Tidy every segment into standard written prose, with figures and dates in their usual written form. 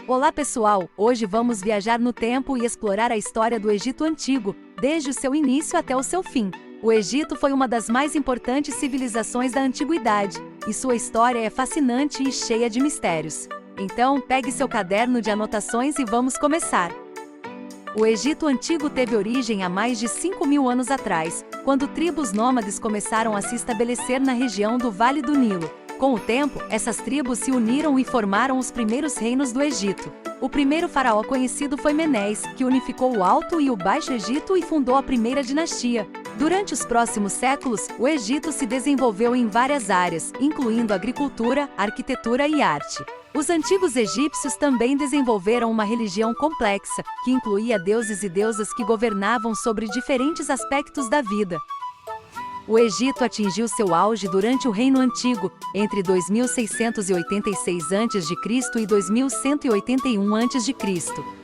Olá pessoal, hoje vamos viajar no tempo e explorar a história do Egito Antigo, desde o seu início até o seu fim. O Egito foi uma das mais importantes civilizações da antiguidade, e sua história é fascinante e cheia de mistérios. Então, pegue seu caderno de anotações e vamos começar. O Egito Antigo teve origem há mais de 5.000 anos atrás, quando tribos nômades começaram a se estabelecer na região do Vale do Nilo. Com o tempo, essas tribos se uniram e formaram os primeiros reinos do Egito. O primeiro faraó conhecido foi Menes, que unificou o Alto e o Baixo Egito e fundou a primeira dinastia. Durante os próximos séculos, o Egito se desenvolveu em várias áreas, incluindo agricultura, arquitetura e arte. Os antigos egípcios também desenvolveram uma religião complexa, que incluía deuses e deusas que governavam sobre diferentes aspectos da vida. O Egito atingiu seu auge durante o Reino Antigo, entre 2686 a.C. e 2181 a.C.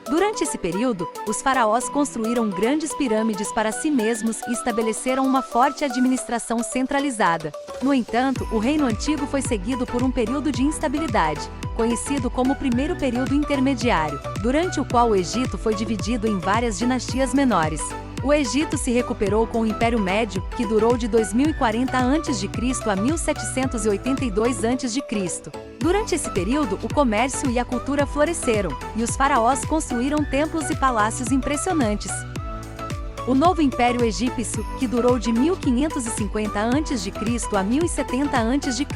Durante esse período, os faraós construíram grandes pirâmides para si mesmos e estabeleceram uma forte administração centralizada. No entanto, o Reino Antigo foi seguido por um período de instabilidade, conhecido como o primeiro período intermediário, durante o qual o Egito foi dividido em várias dinastias menores. O Egito se recuperou com o Império Médio, que durou de 2040 a.C. a 1782 a.C. Durante esse período, o comércio e a cultura floresceram, e os faraós construíram templos e palácios impressionantes. O novo Império Egípcio, que durou de 1550 a.C. a 1070 a.C.,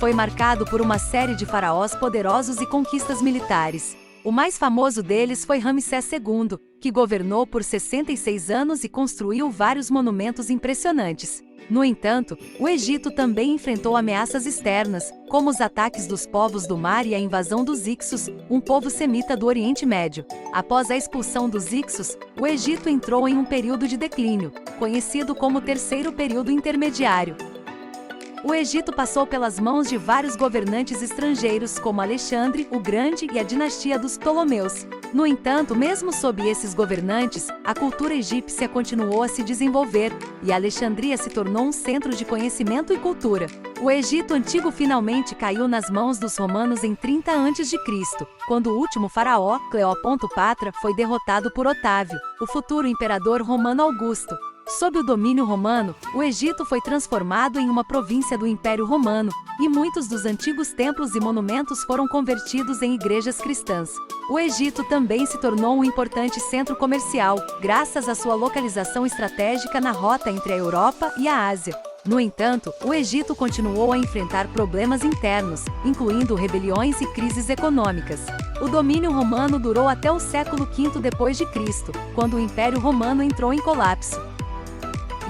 foi marcado por uma série de faraós poderosos e conquistas militares. O mais famoso deles foi Ramsés II, que governou por 66 anos e construiu vários monumentos impressionantes. No entanto, o Egito também enfrentou ameaças externas, como os ataques dos povos do mar e a invasão dos Hicsos, um povo semita do Oriente Médio. Após a expulsão dos Hicsos, o Egito entrou em um período de declínio, conhecido como o Terceiro Período Intermediário. O Egito passou pelas mãos de vários governantes estrangeiros, como Alexandre o Grande e a dinastia dos Ptolomeus. No entanto, mesmo sob esses governantes, a cultura egípcia continuou a se desenvolver, e Alexandria se tornou um centro de conhecimento e cultura. O Egito Antigo finalmente caiu nas mãos dos romanos em 30 a.C., quando o último faraó, Cleópatra, foi derrotado por Otávio, o futuro imperador romano Augusto. Sob o domínio romano, o Egito foi transformado em uma província do Império Romano, e muitos dos antigos templos e monumentos foram convertidos em igrejas cristãs. O Egito também se tornou um importante centro comercial, graças à sua localização estratégica na rota entre a Europa e a Ásia. No entanto, o Egito continuou a enfrentar problemas internos, incluindo rebeliões e crises econômicas. O domínio romano durou até o século V d.C., quando o Império Romano entrou em colapso.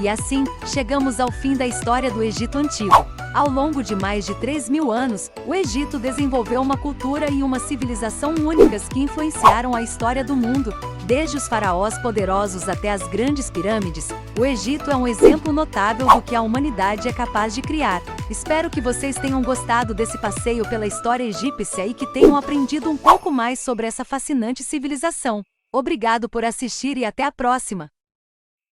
E assim, chegamos ao fim da história do Egito Antigo. Ao longo de mais de 3.000 anos, o Egito desenvolveu uma cultura e uma civilização únicas que influenciaram a história do mundo. Desde os faraós poderosos até as grandes pirâmides, o Egito é um exemplo notável do que a humanidade é capaz de criar. Espero que vocês tenham gostado desse passeio pela história egípcia e que tenham aprendido um pouco mais sobre essa fascinante civilização. Obrigado por assistir e até a próxima!